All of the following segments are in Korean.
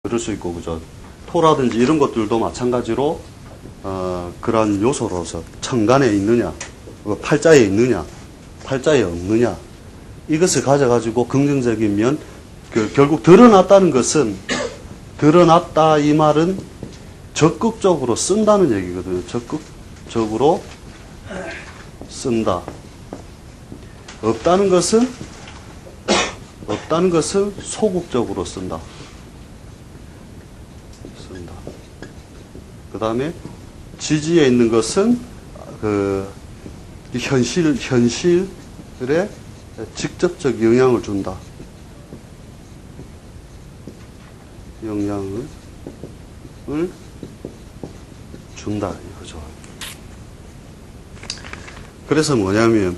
그럴 수 있고, 그죠? 토라든지 이런 것들도 마찬가지로, 그러한 요소로서 천간에 있느냐, 팔자에 있느냐, 팔자에 없느냐, 이것을 가져가지고 긍정적인 면, 결국 드러났다는 것은, 드러났다 이 말은 적극적으로 쓴다는 얘기거든요. 적극적으로 쓴다. 없다는 것은 소극적으로 쓴다. 그 다음에 지지에 있는 것은 현실에 직접적 영향을 준다. 영향을 준다 이거죠. 그래서 뭐냐면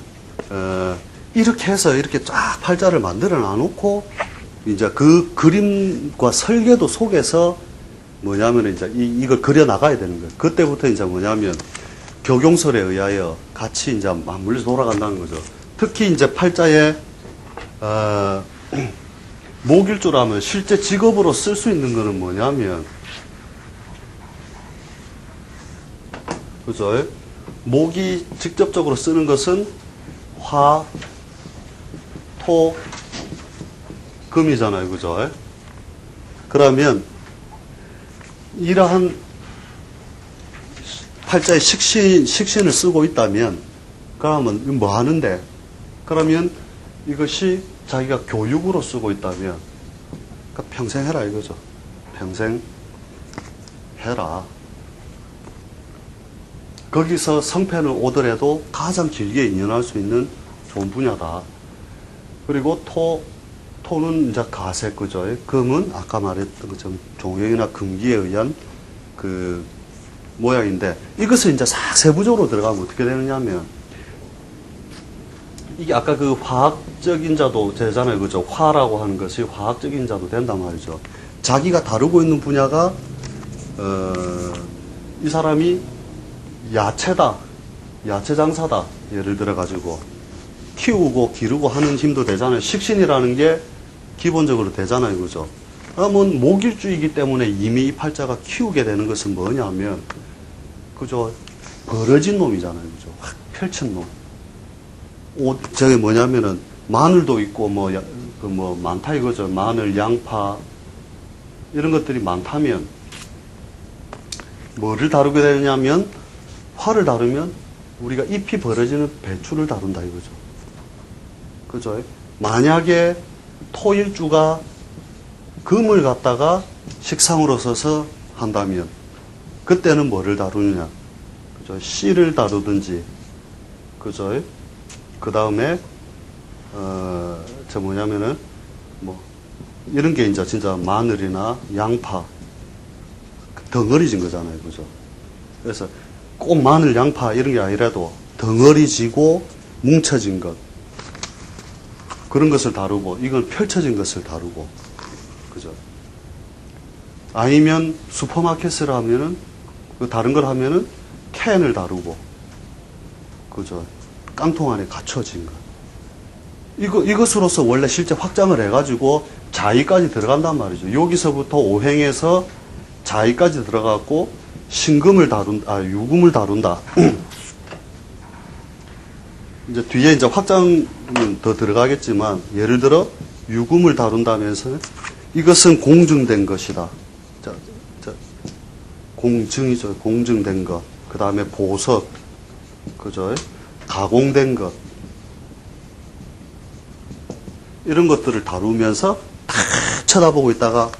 이렇게 해서 이렇게 쫙 팔자를 만들어 놔놓고 이제 그 그림과 설계도 속에서 뭐냐면 이제 이걸 그려 나가야 되는 거예요. 그때부터 이제 뭐냐면 교경설에 의하여 같이 이제 맞물려 돌아간다는 거죠. 특히 이제 팔자에 목일주라면 실제 직업으로 쓸 수 있는 거는 뭐냐면 그죠? 목이 직접적으로 쓰는 것은 화, 토, 금이잖아요. 그죠? 그러면 이러한 팔자에 식신을 쓰고 있다면 그러면 뭐 하는데? 그러면 이것이 자기가 교육으로 쓰고 있다면 그러니까 평생 해라 이거죠. 평생 해라. 거기서 성패는 오더라도 가장 길게 인연할 수 있는 좋은 분야다. 그리고 토는 이제 가색, 그죠? 금은 아까 말했던 것처럼 종형이나 금기에 의한 그 모양인데 이것을 이제 싹 세부적으로 들어가면 어떻게 되느냐면 이게 아까 그 화학적인 자도 되잖아요. 그죠? 화라고 하는 것이 화학적인 자도 된단 말이죠. 자기가 다루고 있는 분야가, 이 사람이 야채다. 야채 장사다. 예를 들어가지고. 키우고 기르고 하는 힘도 되잖아요. 식신이라는 게 기본적으로 되잖아요. 그죠? 그러면 목일주이기 때문에 이미 이 팔자가 키우게 되는 것은 뭐냐면, 그죠? 벌어진 놈이잖아요. 그죠? 확 펼친 놈. 저게 뭐냐면은, 마늘도 있고, 많다 이거죠. 마늘, 양파, 이런 것들이 많다면, 뭐를 다루게 되냐면, 화를 다루면, 우리가 잎이 벌어지는 배추를 다룬다 이거죠. 그죠? 만약에 토일주가 금을 갖다가 식상으로 써서 한다면, 그때는 뭐를 다루느냐. 그죠? 씨를 다루든지, 그죠? 그 다음에, 이런 게 이제 진짜 마늘이나 양파, 덩어리진 거잖아요. 그죠? 그래서 꼭 마늘, 양파 이런 게 아니라도 덩어리지고 뭉쳐진 것. 그런 것을 다루고, 이건 펼쳐진 것을 다루고, 그죠? 아니면 슈퍼마켓을 하면은, 다른 걸 하면은 캔을 다루고, 그죠? 깡통 안에 갇혀진 것. 이것으로서 원래 실제 확장을 해가지고 자의까지 들어간단 말이죠. 여기서부터 오행에서 자의까지 들어가고 유금을 다룬다. 이제 뒤에 이제 확장은 더 들어가겠지만, 예를 들어 유금을 다룬다면서 이것은 공증된 것이다. 공증이죠. 공증된 것. 그 다음에 보석, 그죠? 가공된 것. 이런 것들을 다루면서 탁 쳐다보고 있다가,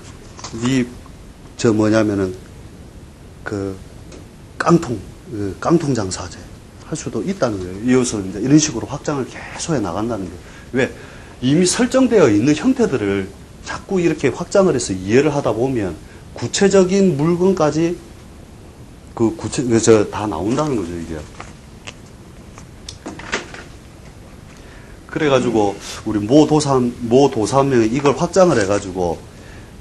깡통 장사제 할 수도 있다는 거예요. 이어서 이제 이런 식으로 확장을 계속 해 나간다는 거예요. 왜? 이미 설정되어 있는 형태들을 자꾸 이렇게 확장을 해서 이해를 하다 보면 구체적인 물건까지 다 나온다는 거죠, 이게. 그래가지고, 우리 모 도산명이 이걸 확장을 해가지고,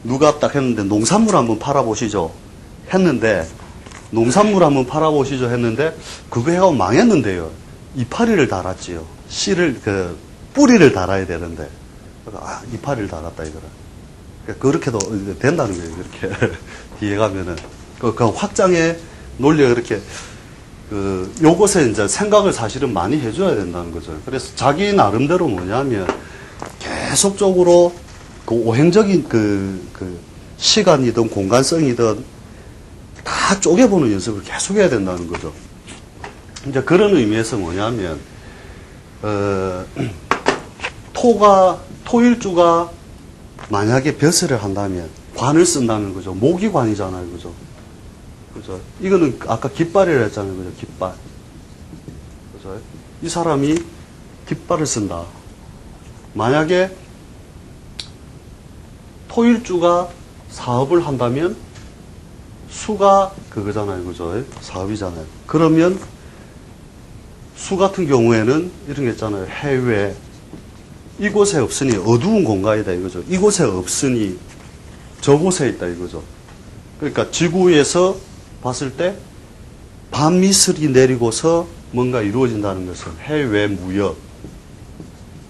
누가 딱 했는데, 농산물 한번 팔아보시죠. 했는데, 그거 해가 망했는데요. 이파리를 달았지요. 뿌리를 달아야 되는데. 이파리를 달았다, 이거를. 그렇게도 된다는 거예요. 그렇게 뒤에 가면은 그 확장의 논리가 그렇게 요것에 이제 생각을 사실은 많이 해줘야 된다는 거죠. 그래서 자기 나름대로 뭐냐면 계속적으로 그 오행적인 그 시간이든 공간성이든 다 쪼개보는 연습을 계속 해야 된다는 거죠. 이제 그런 의미에서 뭐냐면 토일주가 만약에 벼슬을 한다면 관을 쓴다는 거죠. 모기관이잖아요. 그죠? 그죠? 이거는 아까 깃발이라 했잖아요. 그죠? 깃발. 그죠? 이 사람이 깃발을 쓴다. 만약에 토일주가 사업을 한다면 수가 그거잖아요. 그죠? 사업이잖아요. 그러면 수 같은 경우에는 이런 게 있잖아요. 해외. 이곳에 없으니 어두운 공간이다 이거죠. 이곳에 없으니 저곳에 있다 이거죠. 그러니까 지구에서 봤을 때 밤이슬이 내리고서 뭔가 이루어진다는 것은 해외 무역.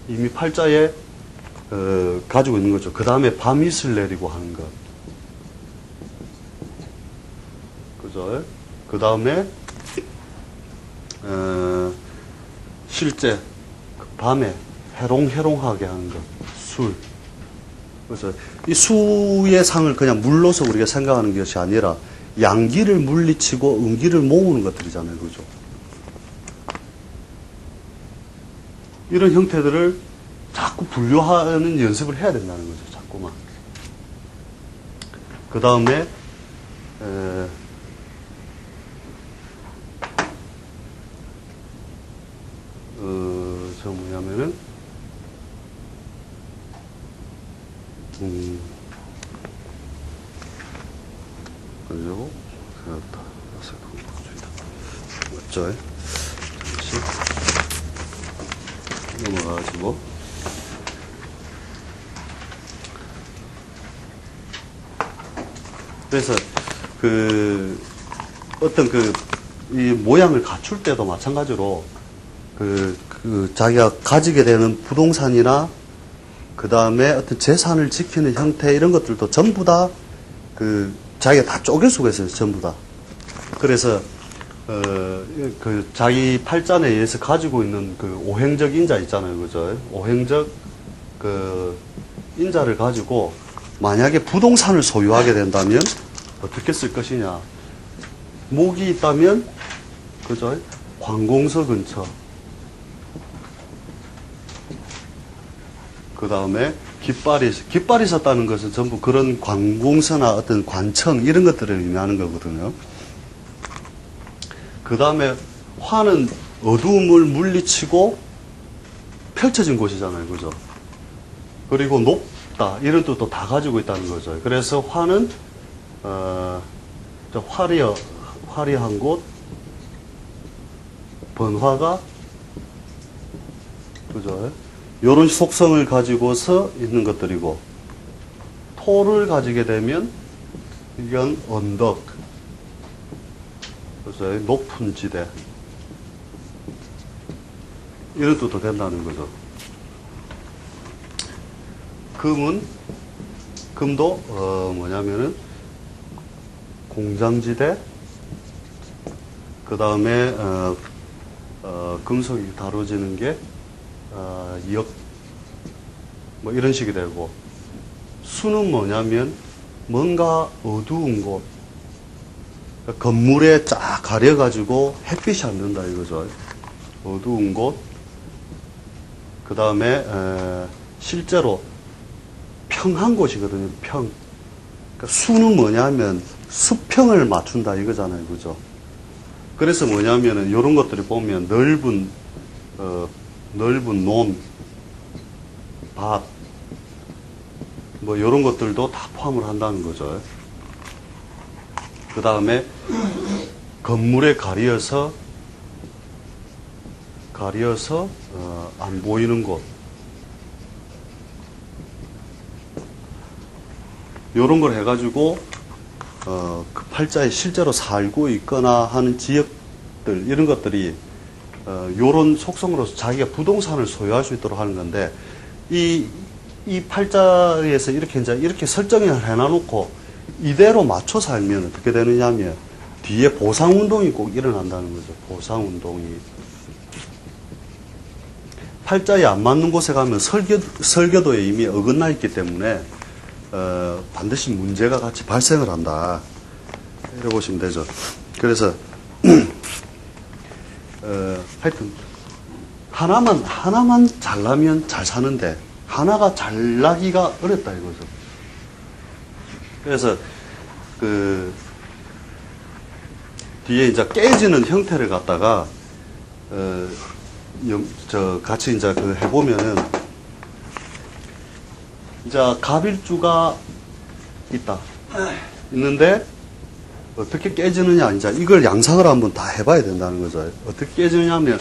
이미 팔자에 가지고 있는 거죠. 그 다음에 밤이슬 내리고 하는 것. 그죠? 그 다음에 실제 밤에 해롱해롱하게 하는 것, 술. 그래서 이 수의 상을 그냥 물로서 우리가 생각하는 것이 아니라 양기를 물리치고 음기를 모으는 것들이잖아요. 그죠? 이런 형태들을 자꾸 분류하는 연습을 해야 된다는 거죠. 자꾸만. 그 다음에 저 뭐냐면은 그리고 세웠다. 맞죠? 잠시 넘어가가지고 그래서 어떤 이 모양을 갖출 때도 마찬가지로 자기가 가지게 되는 부동산이나 그 다음에 어떤 재산을 지키는 형태 이런 것들도 전부 다 자기가 다 쪼갤 수가 있어요. 전부 다. 그래서 자기 팔자에 의해서 가지고 있는 오행적 인자 있잖아요. 그죠? 오행적 인자를 가지고 만약에 부동산을 소유하게 된다면 어떻게 쓸 것이냐. 목이 있다면 그죠? 관공서 근처. 그 다음에 깃발이 있었다는 것은 전부 그런 관공서나 어떤 관청 이런 것들을 의미하는 거거든요. 그 다음에 화는 어두움을 물리치고 펼쳐진 곳이잖아요. 그죠? 그리고 높다 이런 뜻도 다 가지고 있다는 거죠. 그래서 화는 화려한 곳, 번화가, 그죠? 이런 속성을 가지고서 있는 것들이고, 토를 가지게 되면 이건 언덕, 그죠? 높은 지대 이런 뜻도 된다는 거죠. 금도 뭐냐면은 공장지대, 그 다음에 금속이 다뤄지는 게 역, 뭐 이런 식이 되고, 수는 뭐냐면 뭔가 어두운 곳, 건물에 쫙 가려가지고 햇빛이 안 든다 이거죠. 어두운 곳, 그 다음에 실제로 평한 곳이거든요. 평. 그러니까 수는 뭐냐면 수평을 맞춘다 이거잖아요. 그죠? 그래서 뭐냐면은 이런 것들이 보면 넓은 논, 밭, 뭐 이런 것들도 다 포함을 한다는 거죠. 그 다음에 건물에 가려서 안 보이는 곳, 이런 걸 해가지고 그 팔자에 실제로 살고 있거나 하는 지역들 이런 것들이 요런 속성으로서 자기가 부동산을 소유할 수 있도록 하는 건데, 이 이 팔자에서 이렇게 이제 이렇게 설정을 해놔놓고 이대로 맞춰 살면 어떻게 되느냐 하면 뒤에 보상운동이 꼭 일어난다는 거죠. 보상운동이. 팔자에 안 맞는 곳에 가면 설계도에 이미 어긋나 있기 때문에 반드시 문제가 같이 발생을 한다. 이렇게 보시면 되죠. 그래서 하여튼 하나만 잘나면 잘 사는데 하나가 잘나기가 어렵다 이거죠. 그래서 그 뒤에 이제 깨지는 형태를 갖다가 같이 이제 그 해보면은 이제 갑일주가 있는데 어떻게 깨지느냐 이제 이걸 양상을 한번 다 해봐야 된다는 거죠. 어떻게 깨지느냐 하면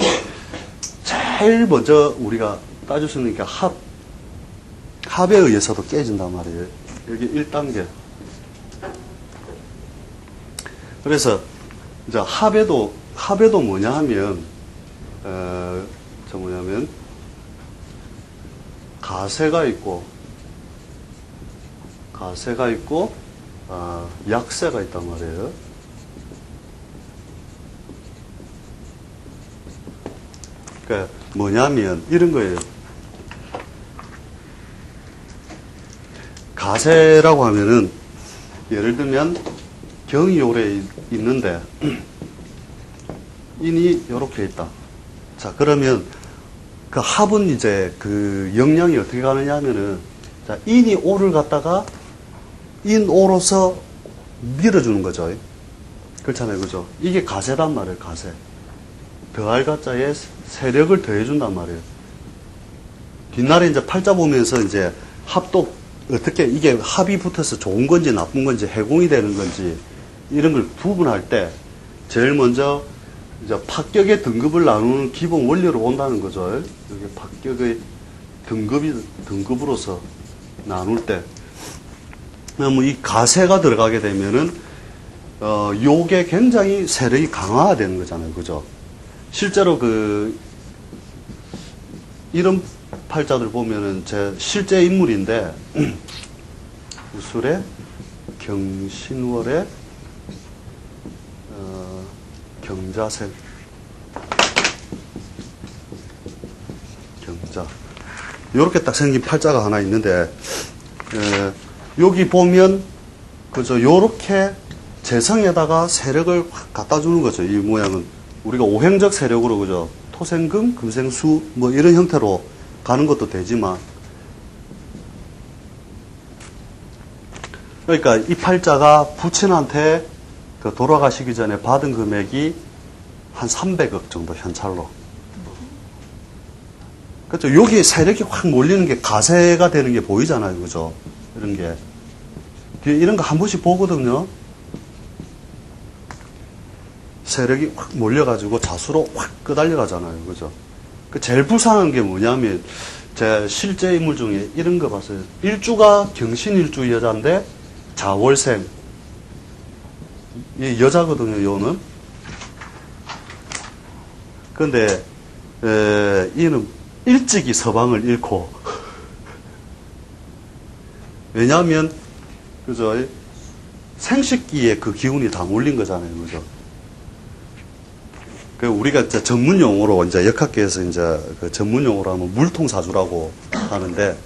제일 먼저 우리가 따질 수 있는 게 합에 의해서도 깨진단 말이에요. 여기 1단계. 그래서 이제 합에도 뭐냐 하면 뭐냐면 가세가 있고 약세가 있단 말이에요. 그러니까 뭐냐면 이런 거예요. 가세라고 하면은 예를 들면 경이 요래 있는데 인이 요렇게 있다. 자, 그러면 그 합은 이제 그 영향이 어떻게 가느냐 하면은 자, 인이 오를 갖다가 인오로서 밀어주는 거죠. 그렇잖아요. 그죠? 이게 가세단 말이에요. 가세. 더할 가자에 세력을 더해준단 말이에요. 뒷날에 이제 팔자 보면서 이제 합도 어떻게 이게 합이 붙어서 좋은 건지 나쁜 건지 해공이 되는 건지 이런 걸 구분할 때 제일 먼저 이제 파격의 등급을 나누는 기본 원리로 온다는 거죠. 여기 파격의 등급으로서 나눌 때. 그러면 이 가세가 들어가게 되면은, 요게 굉장히 세력이 강화되는 거잖아요. 그죠? 실제로 이런 팔자들 보면은 제 실제 인물인데, 우술의 경신월의 경자생. 경자. 요렇게 딱 생긴 팔자가 하나 있는데, 여기 보면, 그죠, 요렇게 재성에다가 세력을 확 갖다 주는 거죠. 이 모양은. 우리가 오행적 세력으로, 그죠, 토생금, 금생수, 뭐 이런 형태로 가는 것도 되지만, 그러니까 이 팔자가 부친한테 돌아가시기 전에 받은 금액이 한 300억 정도 현찰로. 그렇죠. 여기 세력이 확 몰리는 게 가세가 되는 게 보이잖아요. 그죠? 이런 게. 뒤에 이런 거 한 번씩 보거든요. 세력이 확 몰려가지고 자수로 확 끄달려가잖아요. 그죠? 그 제일 불쌍한 게 뭐냐면, 제 실제 인물 중에 이런 거 봤어요. 일주가 경신일주 여자인데, 자월생. 이 여자거든요, 요는. 근데, 이는 일찍이 서방을 잃고, 왜냐하면, 그죠? 생식기에 그 기운이 다 몰린 거잖아요, 그죠? 그 우리가 이제 전문 용어로 이제 역학계에서 이제 그 전문 용어로 하면 물통사주라고 하는데,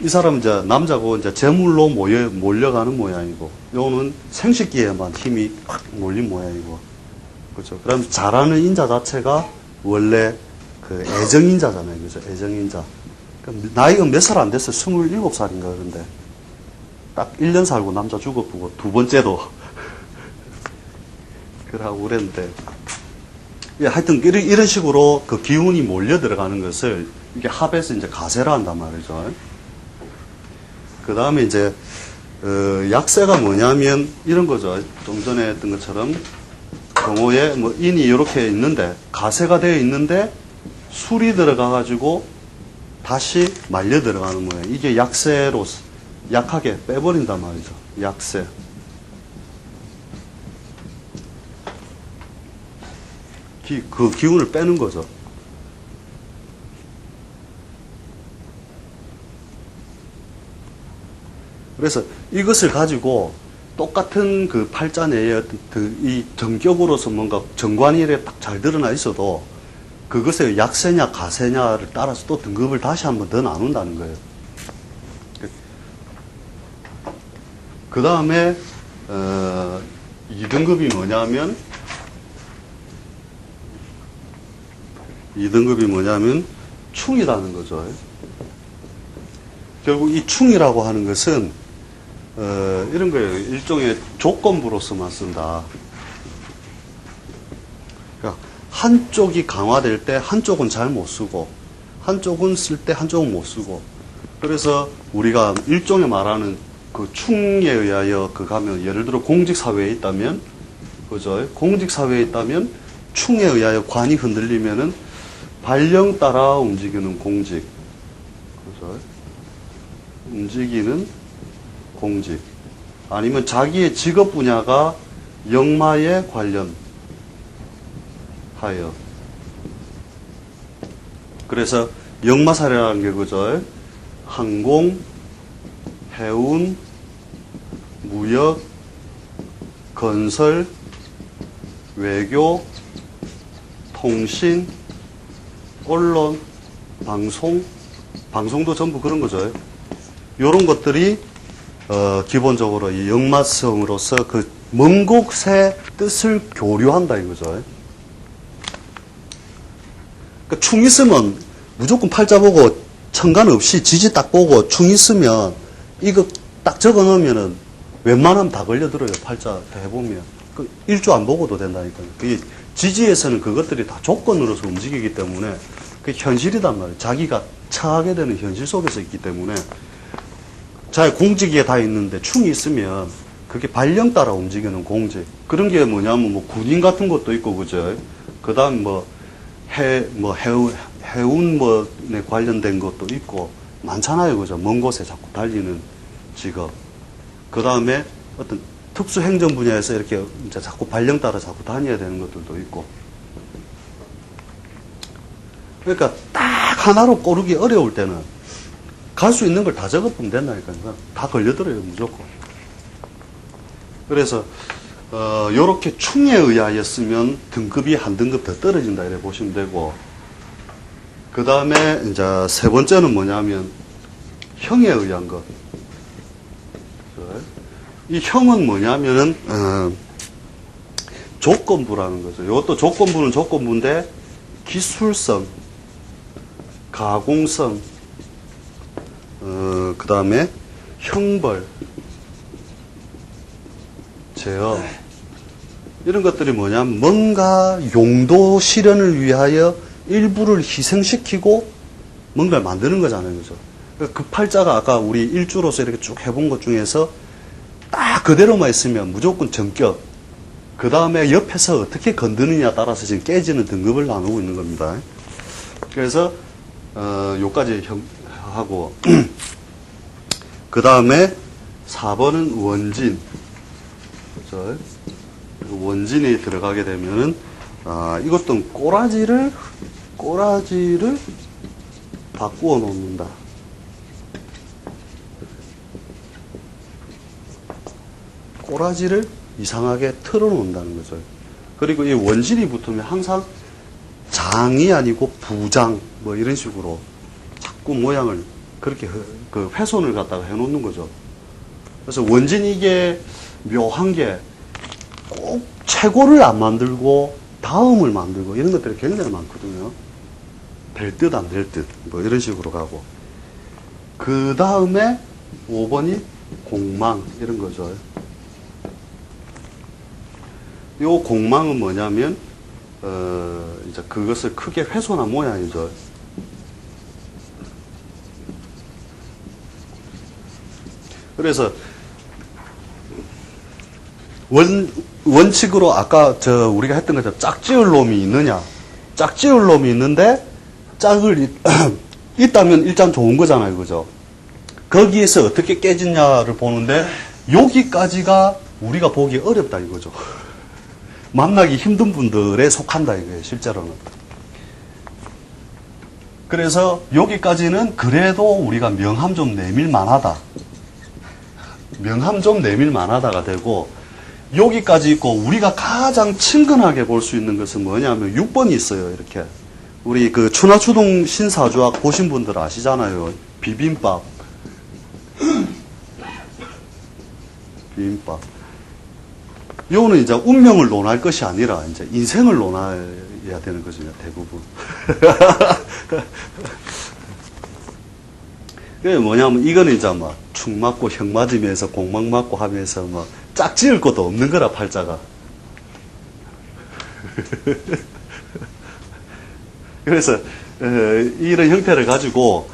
이 사람은 이제 남자고 이제 재물로 몰려가는 모양이고, 요는 생식기에만 힘이 확 몰린 모양이고, 그죠? 그럼 잘하는 인자 자체가 원래 그 애정인자잖아요, 그죠? 애정인자. 나이가 몇 살 안 됐어요. 27살인가 그런데. 딱 1년 살고 남자 죽었고, 두 번째도. 그러고 그랬는데. 예, 하여튼, 이런 식으로 그 기운이 몰려 들어가는 것을 이게 합에서 이제 가세라 한단 말이죠. 그 다음에 이제, 약세가 뭐냐면 이런 거죠. 좀 전에 했던 것처럼 경호에 뭐 인이 이렇게 있는데, 가세가 되어 있는데, 술이 들어가가지고 다시 말려 들어가는 모양. 이게 약세로 약하게 빼버린단 말이죠. 약세. 그 기운을 빼는 거죠. 그래서 이것을 가지고 똑같은 그 팔자 내에 어떤 이 정격으로서 뭔가 정관이 딱 잘 드러나 있어도 그것의 약세냐 가세냐를 따라서 또 등급을 다시 한번 더 나눈다는 거예요. 그 다음에 2등급이 뭐냐면 2등급이 뭐냐면 충이라는 거죠. 결국 이 충이라고 하는 것은 이런 거예요. 일종의 조건부로서만 쓴다. 그러니까 한쪽이 강화될 때 한쪽은 잘 못 쓰고 한쪽은 쓸 때 한쪽은 못 쓰고 그래서 우리가 일종의 말하는 그 충에 의하여 그 가면 예를 들어 공직사회에 있다면 그죠? 공직사회에 있다면 충에 의하여 관이 흔들리면은 발령 따라 움직이는 공직 그죠? 움직이는 공직 아니면 자기의 직업 분야가 역마에 관련하여 그래서 역마사례라는 게 그죠? 항공, 해운, 무역, 건설, 외교, 통신, 언론, 방송도 전부 그런 거죠. 이런 것들이 기본적으로 이 역마성으로서 그 먼 곳의 뜻을 교류한다 이거죠. 그러니까 충 있으면 무조건 팔자 보고 천간 없이 지지 딱 보고 충 있으면 이거 딱 적어 놓으면은 웬만하면 다 걸려들어요. 팔자 다 해보면. 그 일주 안 보고도 된다니까요. 그 지지에서는 그것들이 다 조건으로서 움직이기 때문에 그게 현실이단 말이에요. 자기가 처하게 되는 현실 속에서 있기 때문에 자기 공직에 다 있는데 충이 있으면 그게 발령 따라 움직이는 공직. 그런 게 뭐냐면 뭐 군인 같은 것도 있고 그죠. 그 다음 해운 뭐에 관련된 것도 있고 많잖아요. 그죠. 먼 곳에 자꾸 달리는 직업. 그 다음에 어떤 특수 행정 분야에서 이렇게 이제 자꾸 발령 따라 자꾸 다녀야 되는 것들도 있고. 그러니까 딱 하나로 고르기 어려울 때는 갈 수 있는 걸 다 적어보면 된다니까요. 다 걸려들어요, 무조건. 그래서, 요렇게 충에 의하였으면 등급이 한 등급 더 떨어진다, 이렇게 보시면 되고. 그 다음에, 이제 세 번째는 뭐냐면, 형에 의한 것. 이 형은 뭐냐면은, 조건부라는 거죠. 이것도 조건부는 조건부인데, 기술성, 가공성, 그 다음에 형벌, 제어 이런 것들이 뭐냐면 뭔가 용도 실현을 위하여 일부를 희생시키고 뭔가를 만드는 거잖아요. 그죠? 그 팔자가 아까 우리 일주로서 이렇게 쭉 해본 것 중에서 딱 그대로만 있으면 무조건 전격 그 다음에 옆에서 어떻게 건드느냐에 따라서 지금 깨지는 등급을 나누고 있는 겁니다. 그래서 요까지 하고 그 다음에 4번은 원진. 그렇죠? 원진이 들어가게 되면은 이것도 꼬라지를 바꾸어 놓는다. 꼬라지를 이상하게 틀어 놓는다는 거죠. 그리고 이 원진이 붙으면 항상 장이 아니고 부장 뭐 이런 식으로 자꾸 모양을 그렇게 그 훼손을 갖다가 해 놓는 거죠. 그래서 원진 이게 묘한 게 꼭 최고를 안 만들고 다음을 만들고 이런 것들이 굉장히 많거든요. 될 듯 안 될 듯 뭐 이런 식으로 가고 그 다음에 5번이 공망 이런 거죠. 요 공망은 뭐냐면 이제 그것을 크게 훼손한 모양이죠. 그래서 원칙으로 아까 우리가 했던 것처럼 짝지을 놈이 있느냐? 짝지을 놈이 있는데 짝을 있다면 일단 좋은 거잖아요, 그죠? 거기에서 어떻게 깨지냐를 보는데 여기까지가 우리가 보기 어렵다 이거죠. 만나기 힘든 분들에 속한다 이거예요, 실제로는. 그래서 여기까지는 그래도 우리가 명함 좀 내밀 만하다. 명함 좀 내밀만 하다가 되고, 여기까지 있고, 우리가 가장 친근하게 볼 수 있는 것은 뭐냐면 6번이 있어요, 이렇게. 우리 그 추나추동 신사주학 보신 분들 아시잖아요. 비빔밥. 비빔밥. 요거는 이제 운명을 논할 것이 아니라 이제 인생을 논해야 되는 거죠, 대부분. 그게 뭐냐면 이거는 이제 막 축 맞고 형 맞으면서 공막 맞고 하면서 뭐 짝지을 것도 없는 거라, 팔자가. 그래서 이런 형태를 가지고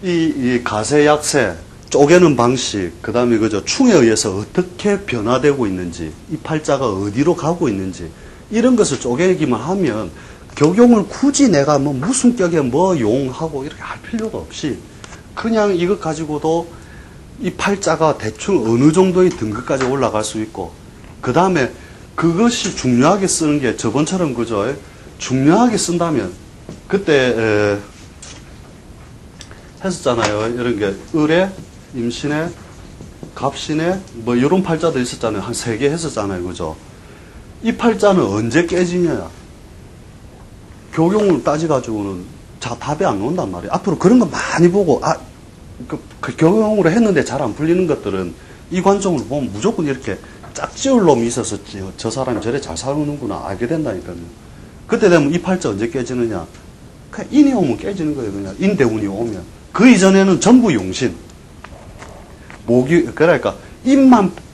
이 가세 약세 쪼개는 방식, 그 다음에 그저 충에 의해서 어떻게 변화되고 있는지, 이 팔자가 어디로 가고 있는지, 이런 것을 쪼개기만 하면 격용을 굳이 내가 뭐 무슨 격에 뭐 용하고 이렇게 할 필요가 없이 그냥 이것 가지고도 이 팔자가 대충 어느 정도의 등급까지 올라갈 수 있고, 그 다음에 그것이 중요하게 쓰는 게 저번처럼 그저 중요하게 쓴다면 그때 했었잖아요. 이런 게 을에, 임신에, 갑신에 뭐 이런 팔자도 있었잖아요. 한 3개 했었잖아요. 그죠? 이 팔자는 언제 깨지냐? 교용을 따지가지고는 답이 안 나온단 말이에요. 앞으로 그런 거 많이 보고, 그 교용으로 했는데 잘 안 풀리는 것들은 이 관점으로 보면 무조건 이렇게 짝지을 놈이 있어서 저 사람이 저래 잘 사는구나 알게 된다니까요. 그때 되면 이 팔자 언제 깨지느냐? 그냥 인이 오면 깨지는 거예요. 그냥 인대운이 오면. 그 이전에는 전부 용신. 목이, 그러니까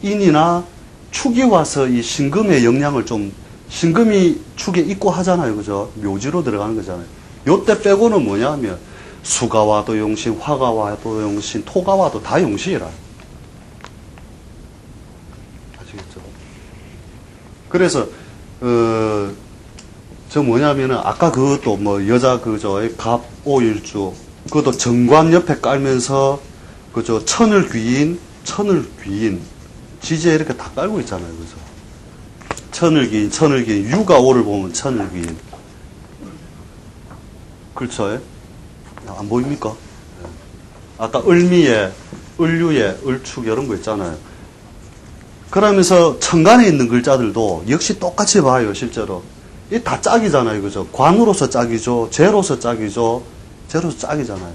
인이나 축이 와서 이 신금의 영향을 좀, 신금이 축에 있고 하잖아요. 그죠? 묘지로 들어가는 거잖아요. 요때 빼고는 뭐냐 하면 수가 와도 용신, 화가 와도 용신, 토가 와도 다 용신이라. 아시겠죠? 그래서, 저 뭐냐면은, 아까 그것도 뭐, 여자 그저, 갑, 오일주, 그것도 정관 옆에 깔면서, 그저, 천을귀인, 지지에 이렇게 다 깔고 있잖아요. 그죠? 천을귀인, 유가 오를 보면 천을귀인. 그렇죠? 안 보입니까? 아까 을미에, 을류에, 을축 이런 거 있잖아요. 그러면서 천간에 있는 글자들도 역시 똑같이 봐요, 실제로. 이 다 짝이잖아요, 그죠? 관으로서 짝이죠, 재로서 짝이죠, 재로서 짝이잖아요.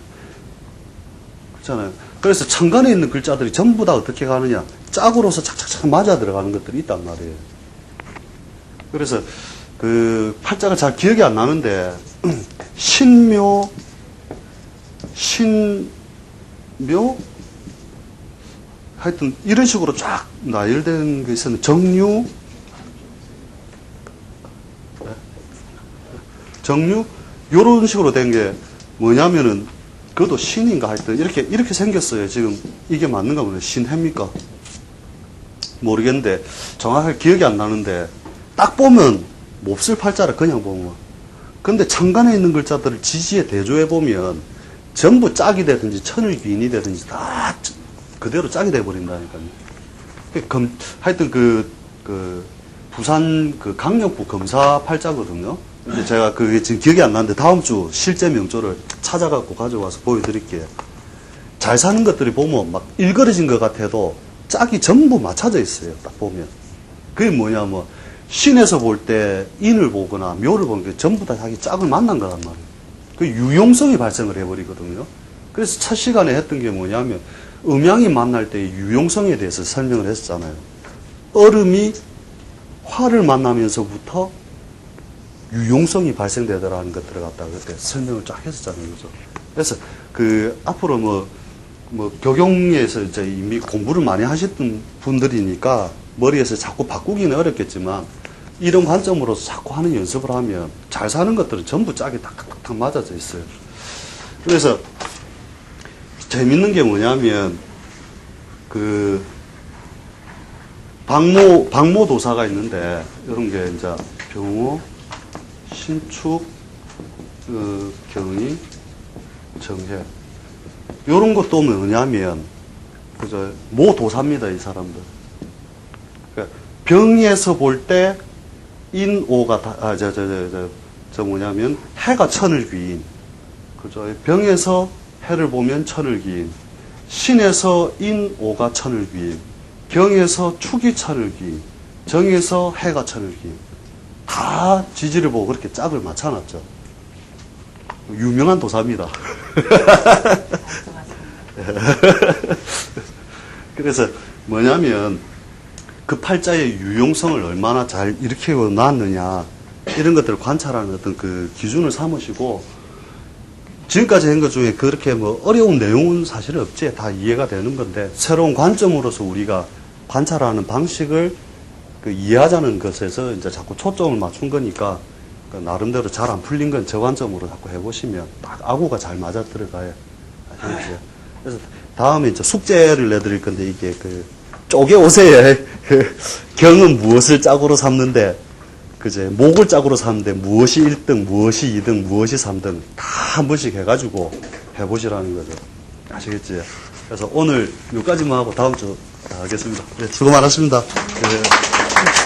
그렇잖아요. 그래서 천간에 있는 글자들이 전부 다 어떻게 가느냐? 짝으로서 착착착 맞아 들어가는 것들이 있단 말이에요. 그래서 그 팔자가 잘 기억이 안 나는데 신묘 하여튼 이런 식으로 쫙 나열된 게 있었는데 정류 요런 식으로 된 게 뭐냐면은 그것도 신인가 하여튼 이렇게 생겼어요. 지금 이게 맞는가 보네. 신해입니까? 모르겠는데 정확하게 기억이 안 나는데 딱 보면 몹쓸 팔자를 그냥 보면, 근데 천간에 있는 글자들을 지지에 대조해 보면 전부 짝이 되든지 천을귀인이 되든지 다 그대로 짝이 돼 버린다니까요. 하여튼 부산 그 강력부 검사 팔자거든요. 근데 제가 그게 지금 기억이 안 나는데 다음 주 실제 명조를 찾아갖고 가져와서 보여드릴게요. 잘 사는 것들이 보면 막 일그러진 것 같아도 짝이 전부 맞춰져 있어요. 딱 보면. 그게 뭐냐면 신에서 볼 때 인을 보거나 묘를 보는 게 전부 다 자기 짝을 만난 거란 말이에요. 그 유용성이 발생을 해버리거든요. 그래서 첫 시간에 했던 게 뭐냐면 음양이 만날 때의 유용성에 대해서 설명을 했었잖아요. 얼음이 화를 만나면서부터 유용성이 발생되더라는 것들을 갖다가 그때 설명을 쫙 했었잖아요. 그죠? 그래서 앞으로 뭐 격용에서 이제 이미 공부를 많이 하셨던 분들이니까 머리에서 자꾸 바꾸기는 어렵겠지만 이런 관점으로서 자꾸 하는 연습을 하면 잘 사는 것들은 전부 짝이 탁탁탁 맞아져 있어요. 그래서 재밌는 게 뭐냐면 방모도사가 있는데 이런 게 이제 병호, 신축, 경이, 정해 이런 것도 뭐냐면 그저 모도사입니다. 이 사람들. 그러니까 병에서 볼 때 인오가 뭐냐면 해가 천을귀인. 그죠? 병에서 해를 보면 천을귀인. 신에서 인 오가 천을 귀임, 경에서 축이 천을 귀임, 정에서 해가 천을 귀임. 다 지지를 보고 그렇게 짝을 맞춰놨죠. 유명한 도사입니다. 그래서 뭐냐면 그 팔자의 유용성을 얼마나 잘 일으키고 놨느냐 이런 것들을 관찰하는 어떤 그 기준을 삼으시고, 지금까지 한 것 중에 그렇게 뭐 어려운 내용은 사실 없지. 다 이해가 되는 건데, 새로운 관점으로서 우리가 관찰하는 방식을 그 이해하자는 것에서 이제 자꾸 초점을 맞춘 거니까, 그 나름대로 잘 안 풀린 건 저 관점으로 자꾸 해보시면 딱 아구가 잘 맞아 들어가요. 아시겠죠? 그래서 다음에 이제 숙제를 내드릴 건데, 이게 그 쪼개오세요. 그 경은 무엇을 짝으로 삼는데, 그제 목을 짝으로 삼는데 무엇이 1등, 무엇이 2등, 무엇이 3등 다 한 번씩 해가지고 해보시라는 거죠. 아시겠지? 그래서 오늘 여기까지만 하고 다음 주 하겠습니다. 네, 수고 많으십니다. 네.